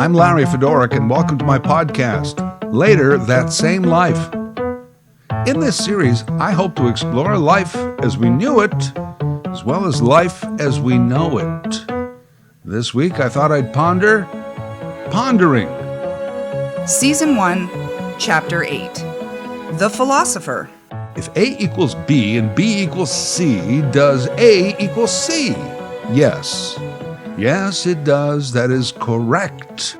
I'm Larry Fedoruk, and welcome to my podcast, Later That Same Life. In this series, I hope to explore life as we knew it, as well as life as we know it. This week, I thought I'd ponder pondering. Season 1, Chapter 8, The Philosopher. If A equals B and B equals C, does A equal C? Yes. Yes, it does. That is correct.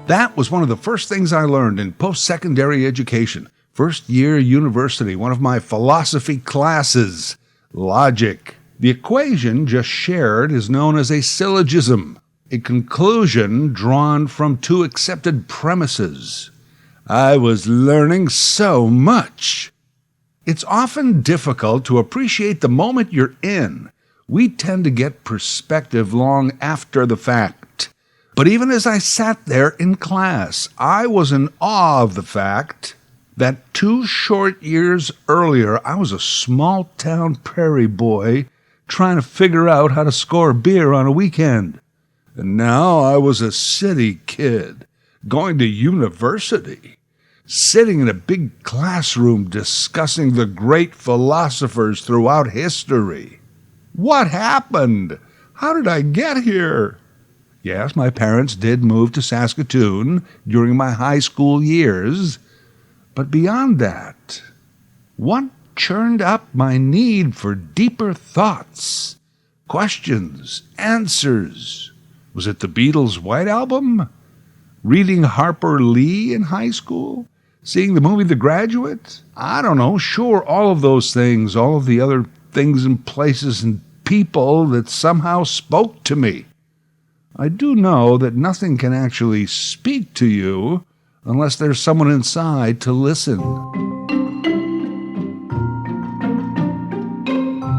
That was one of the first things I learned in post-secondary education. First year university, one of my philosophy classes. Logic. The equation just shared is known as a syllogism, a conclusion drawn from two accepted premises. I was learning so much. It's often difficult to appreciate the moment you're in. We tend to get perspective long after the fact. But even as I sat there in class, I was in awe of the fact that 2 short years earlier, I was a small-town prairie boy trying to figure out how to score beer on a weekend. And now I was a city kid going to university, sitting in a big classroom discussing the great philosophers throughout history. What happened? How did I get here? Yes, my parents did move to Saskatoon during my high school years. But beyond that, what churned up my need for deeper thoughts, questions, answers? Was it the Beatles' White Album? Reading Harper Lee in high school? Seeing the movie The Graduate? I don't know. Sure, all of those things, all of the other things and places and people that somehow spoke to me. I do know that nothing can actually speak to you unless there's someone inside to listen.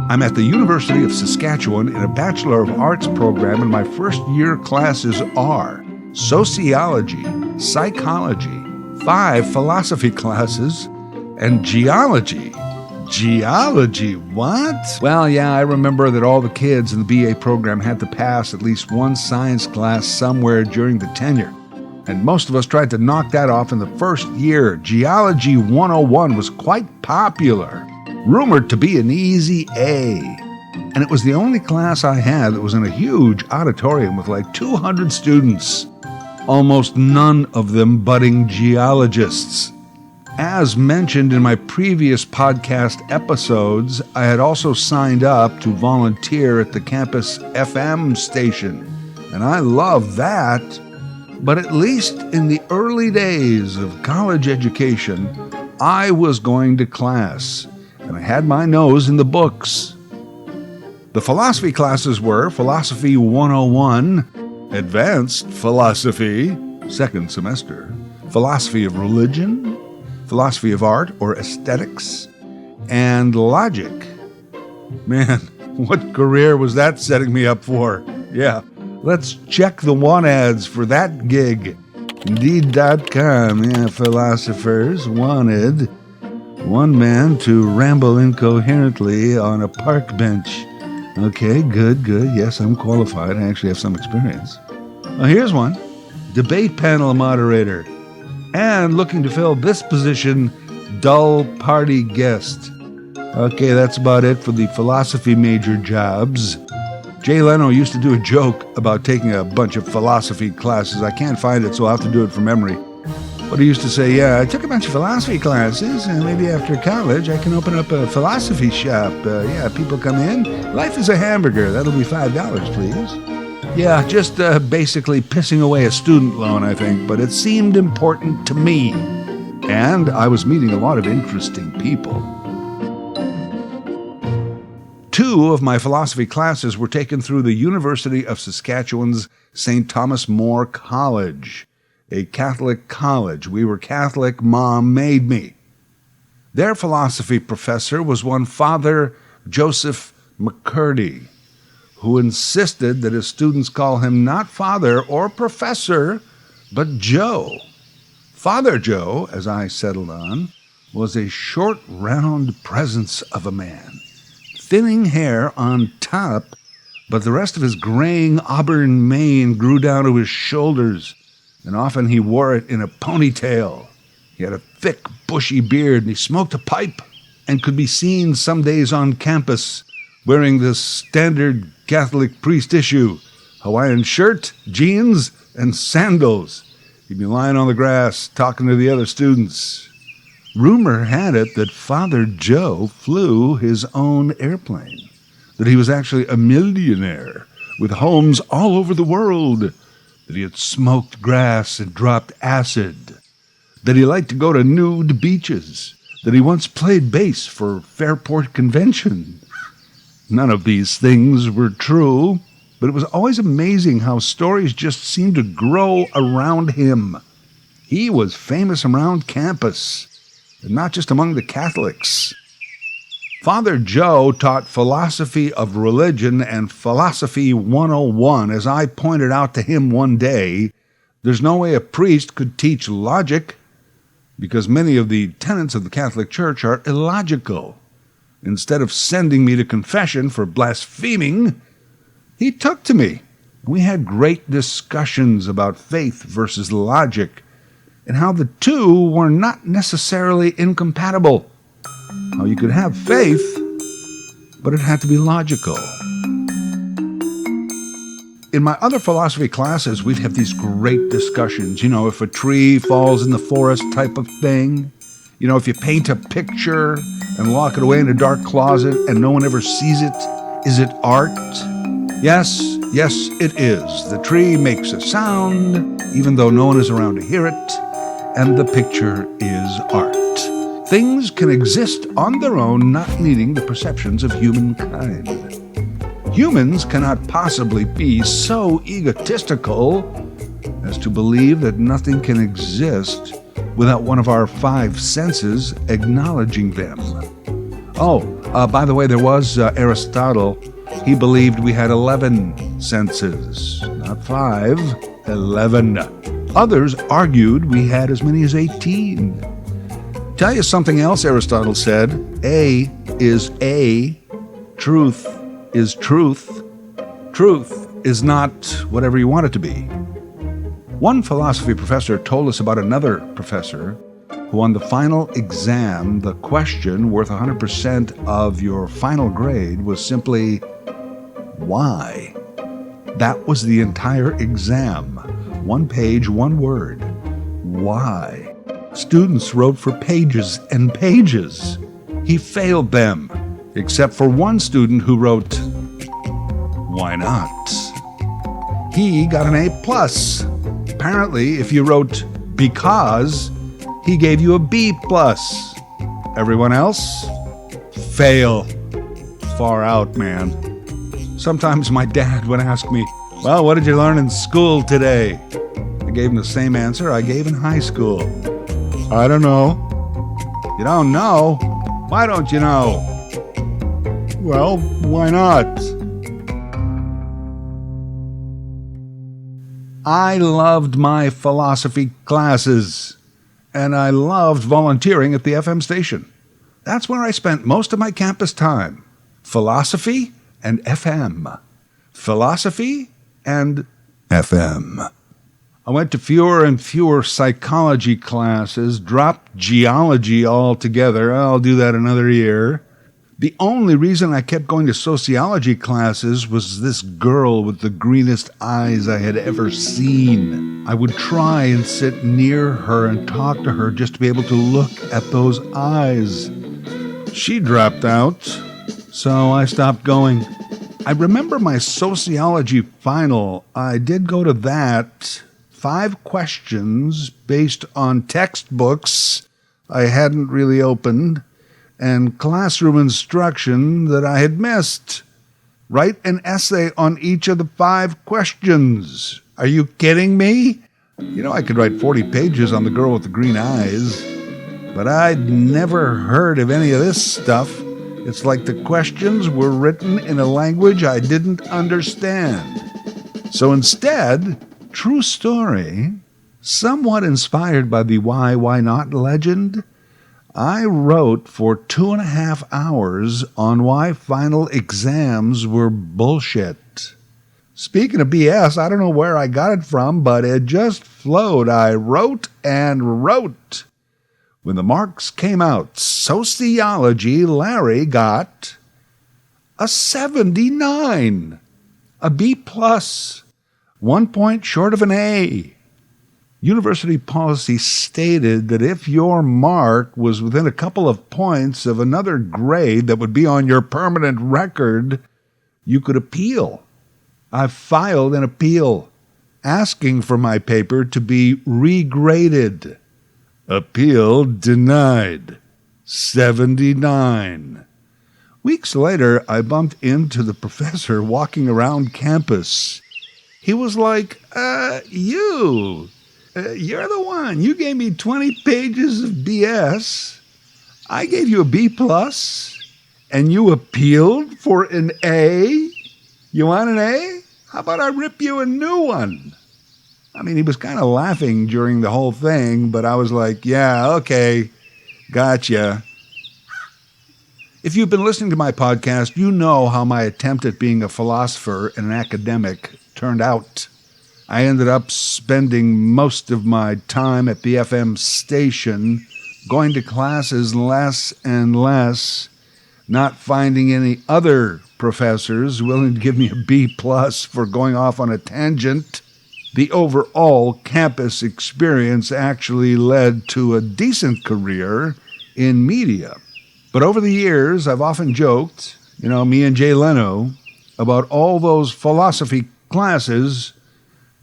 I'm at the University of Saskatchewan in a Bachelor of Arts program, and my first year classes are sociology, psychology, 5 philosophy classes, and geology. Geology, what? Well, yeah, I remember that all the kids in the BA program had to pass at least one science class somewhere during the tenure. And most of us tried to knock that off in the first year. Geology 101 was quite popular, rumored to be an easy A. And it was the only class I had that was in a huge auditorium with like 200 students, almost none of them budding geologists. As mentioned in my previous podcast episodes, I had also signed up to volunteer at the campus FM station, and I loved that. But at least in the early days of college education, I was going to class, and I had my nose in the books. The philosophy classes were Philosophy 101, Advanced Philosophy, second semester, Philosophy of Religion, Philosophy of Art or Aesthetics, and Logic. Man, what career was that setting me up for? Yeah, let's check the want ads for that gig. Indeed.com, yeah, philosophers wanted one man to ramble incoherently on a park bench. Okay, good. Yes, I'm qualified. I actually have some experience. Oh, here's one. Debate panel moderator. And looking to fill this position, dull party guest. Okay, that's about it for the philosophy major jobs. Jay Leno used to do a joke about taking a bunch of philosophy classes. I can't find it, so I'll have to do it from memory. But he used to say, yeah, I took a bunch of philosophy classes, and maybe after college I can open up a philosophy shop. People come in. Life is a hamburger. That'll be $5, please. Yeah, just basically pissing away a student loan, I think, but it seemed important to me. And I was meeting a lot of interesting people. 2 of my philosophy classes were taken through the University of Saskatchewan's St. Thomas More College, a Catholic college. We were Catholic. Mom made me. Their philosophy professor was one Father Joseph McCurdy, who insisted that his students call him not Father or Professor, but Joe. Father Joe, as I settled on, was a short, round presence of a man, thinning hair on top, but the rest of his graying auburn mane grew down to his shoulders. and often he wore it in a ponytail. He had a thick, bushy beard, and he smoked a pipe and could be seen some days on campus wearing the standard Catholic priest issue, Hawaiian shirt, jeans, and sandals. He'd be lying on the grass talking to the other students. Rumor had it that Father Joe flew his own airplane, that he was actually a millionaire with homes all over the world, that he had smoked grass and dropped acid, that he liked to go to nude beaches, that he once played bass for Fairport Convention. None of these things were true, but it was always amazing how stories just seemed to grow around him. He was famous around campus, and not just among the Catholics. Father Joe taught philosophy of religion and philosophy 101. As I pointed out to him one day, there's no way a priest could teach logic because many of the tenets of the Catholic Church are illogical. Instead of sending me to confession for blaspheming, he took to me. We had great discussions about faith versus logic and how the two were not necessarily incompatible. How you could have faith, but it had to be logical. In my other philosophy classes, we'd have these great discussions. If a tree falls in the forest type of thing. If you paint a picture and lock it away in a dark closet and no one ever sees it, is it art? Yes, it is. The tree makes a sound, even though no one is around to hear it, and the picture is art. Things can exist on their own, not needing the perceptions of humankind. Humans cannot possibly be so egotistical as to believe that nothing can exist without one of our five senses acknowledging them. By the way, there was Aristotle. He believed we had 11 senses, not 5, 11. Others argued we had as many as 18. Tell you something else Aristotle said. A is A. Truth is truth. Truth is not whatever you want it to be. One philosophy professor told us about another professor who on the final exam, the question worth 100% of your final grade was simply, why? That was the entire exam. One page, one word. Why? Students wrote for pages and pages. He failed them, except for one student who wrote, why not? He got an A+. Apparently, if you wrote because, he gave you a B+. Everyone else? Fail. Far out, man. Sometimes my dad would ask me, well, what did you learn in school today? I gave him the same answer I gave in high school. I don't know. You don't know? Why don't you know? Well, why not? I loved my philosophy classes, and I loved volunteering at the FM station. That's where I spent most of my campus time. Philosophy and FM. Philosophy and FM. I went to fewer and fewer psychology classes, dropped geology altogether. I'll do that another year. The only reason I kept going to sociology classes was this girl with the greenest eyes I had ever seen. I would try and sit near her and talk to her just to be able to look at those eyes. She dropped out, so I stopped going. I remember my sociology final. I did go to that. 5 questions based on textbooks I hadn't really opened and classroom instruction that I had missed. Write an essay on each of the 5 questions. Are you kidding me? I could write 40 pages on the girl with the green eyes, but I'd never heard of any of this stuff. It's like the questions were written in a language I didn't understand. So instead, true story, somewhat inspired by the why not legend, I wrote for 2.5 hours on why final exams were bullshit. Speaking of BS, I don't know where I got it from, but it just flowed. I wrote and wrote. When the marks came out, sociology, Larry got a 79, a B+, 1 point short of an A. University policy stated that if your mark was within a couple of points of another grade that would be on your permanent record, you could appeal. I filed an appeal asking for my paper to be regraded. Appeal denied. 79. Weeks later, I bumped into the professor walking around campus. He was like, you're the one. You gave me 20 pages of BS. I gave you a B+, and you appealed for an A? You want an A? How about I rip you a new one? I mean, he was kind of laughing during the whole thing, but I was like, yeah, okay, gotcha. If you've been listening to my podcast, you know how my attempt at being a philosopher and an academic turned out. I ended up spending most of my time at the FM station, going to classes less and less, not finding any other professors willing to give me a B+ for going off on a tangent. The overall campus experience actually led to a decent career in media. But over the years, I've often joked, me and Jay Leno, about all those philosophy classes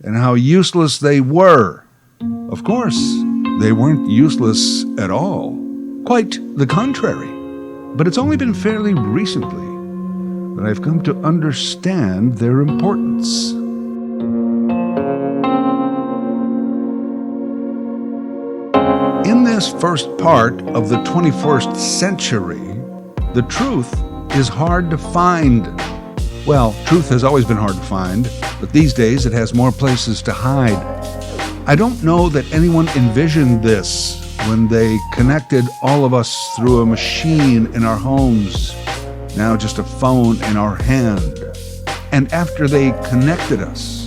and how useless they were. Of course, they weren't useless at all. Quite the contrary. But it's only been fairly recently that I've come to understand their importance. In this first part of the 21st century, the truth is hard to find. Well, truth has always been hard to find, but these days it has more places to hide. I don't know that anyone envisioned this when they connected all of us through a machine in our homes, now just a phone in our hand. And after they connected us,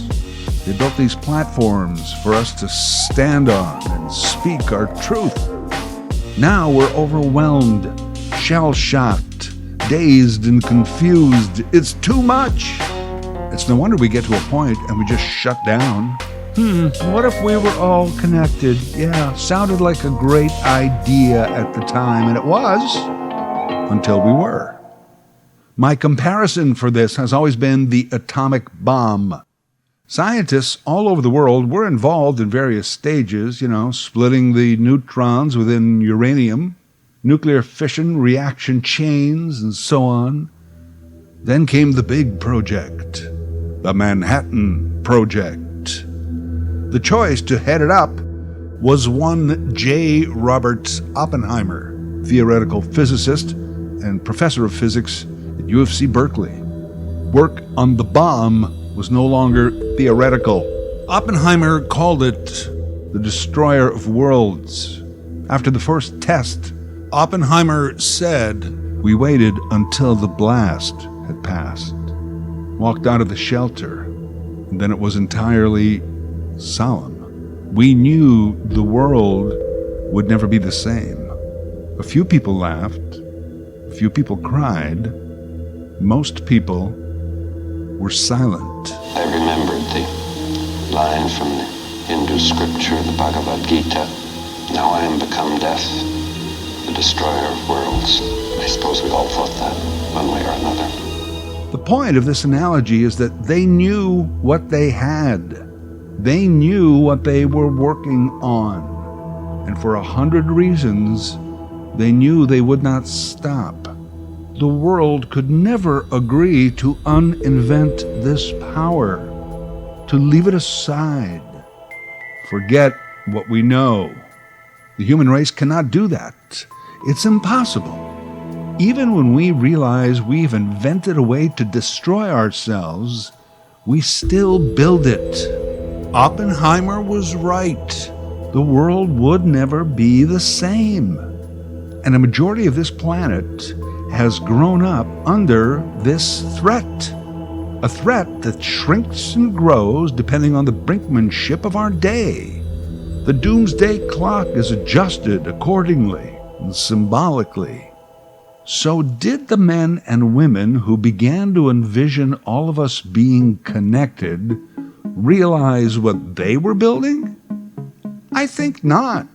they built these platforms for us to stand on and speak our truth. Now we're overwhelmed, shell-shocked, dazed and confused. It's too much. It's no wonder we get to a point and we just shut down. What if we were all connected? Yeah, sounded like a great idea at the time, and it was, until we were. My comparison for this has always been the atomic bomb. Scientists all over the world were involved in various stages, splitting the neutrons within uranium, nuclear fission, reaction chains, and so on. Then came the big project, the Manhattan Project. The choice to head it up was one J. Robert Oppenheimer, theoretical physicist and professor of physics at U of C Berkeley. Work on the bomb was no longer theoretical. Oppenheimer called it the destroyer of worlds. After the first test, Oppenheimer said, "We waited until the blast had passed, walked out of the shelter, and then it was entirely solemn. We knew the world would never be the same. A few people laughed, a few people cried, most people were silent." I remembered the line from the Hindu scripture, the Bhagavad Gita. Now I am become death, the destroyer of worlds. I suppose we all thought that, one way or another. The point of this analogy is that they knew what they had. They knew what they were working on. And for 100 reasons, they knew they would not stop. The world could never agree to uninvent this power, to leave it aside, forget what we know. The human race cannot do that. It's impossible. Even when we realize we've invented a way to destroy ourselves, we still build it. Oppenheimer was right. The world would never be the same. And a majority of this planet has grown up under this threat. a threat that shrinks and grows depending on the brinkmanship of our day. The doomsday clock is adjusted accordingly and symbolically. So did the men and women who began to envision all of us being connected realize what they were building? I think not.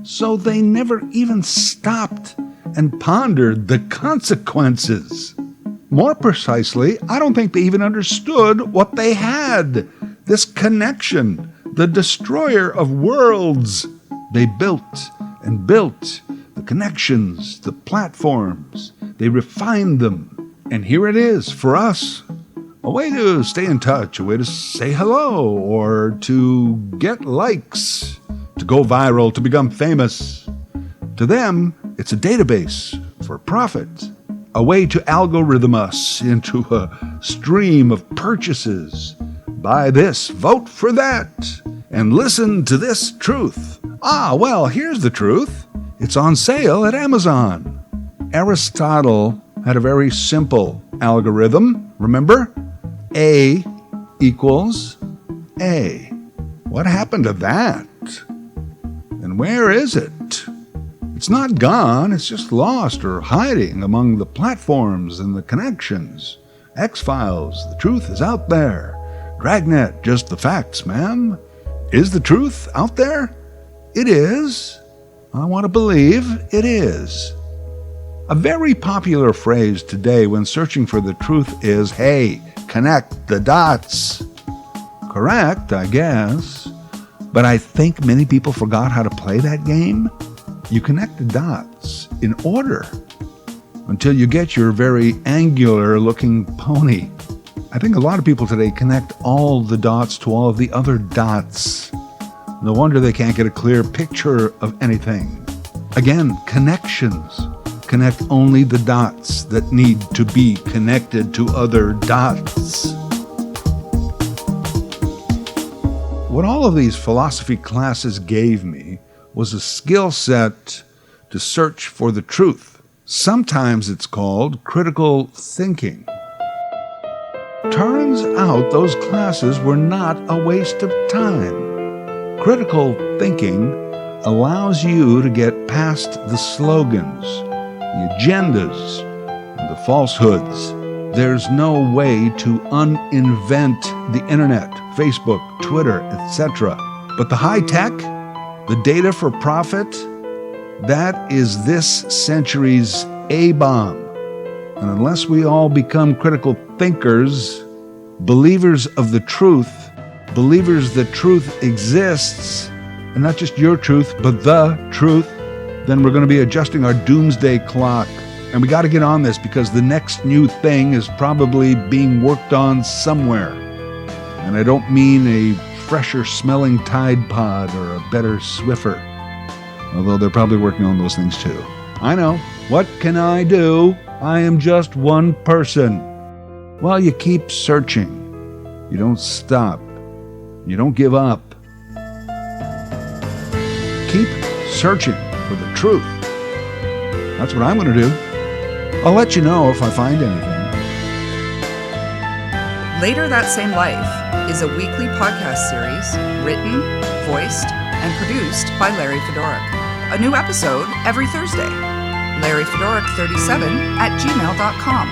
So they never even stopped and pondered the consequences. More precisely, I don't think they even understood what they had. This connection, the destroyer of worlds. They built and built the connections, the platforms. They refined them. And here it is for us. A way to stay in touch, a way to say hello, or to get likes, to go viral, to become famous. To them, it's a database for profit, a way to algorithm us into a stream of purchases. Buy this, vote for that, and listen to this truth. Well, here's the truth. It's on sale at Amazon. Aristotle had a very simple algorithm, remember? A equals A. What happened to that? And where is it? It's not gone, it's just lost or hiding among the platforms and the connections. X-Files, the truth is out there. Dragnet, just the facts, ma'am. Is the truth out there? It is. I want to believe it is. A very popular phrase today when searching for the truth is, hey, connect the dots. Correct, I guess. But I think many people forgot how to play that game. You connect the dots in order until you get your very angular-looking pony. I think a lot of people today connect all the dots to all of the other dots. No wonder they can't get a clear picture of anything. Again, connections. Connect only the dots that need to be connected to other dots. What all of these philosophy classes gave me was a skill set to search for the truth. Sometimes it's called critical thinking. Turns out those classes were not a waste of time. Critical thinking allows you to get past the slogans, the agendas, and the falsehoods. There's no way to uninvent the internet, Facebook, Twitter, etc. But the high tech, the data for profit, that is this century's A-bomb. And unless we all become critical thinkers, believers of the truth, believers that truth exists, and not just your truth, but the truth, then we're going to be adjusting our doomsday clock. And we got to get on this because the next new thing is probably being worked on somewhere. And I don't mean a fresher smelling Tide Pod or a better Swiffer. Although they're probably working on those things too. I know. What can I do? I am just one person. Well, you keep searching. You don't stop. You don't give up. Keep searching for the truth. That's what I'm going to do. I'll let you know if I find anything. Later That Same Life is a weekly podcast series written, voiced, and produced by Larry Fedoruk. A new episode every Thursday. LarryFedoruk37@gmail.com.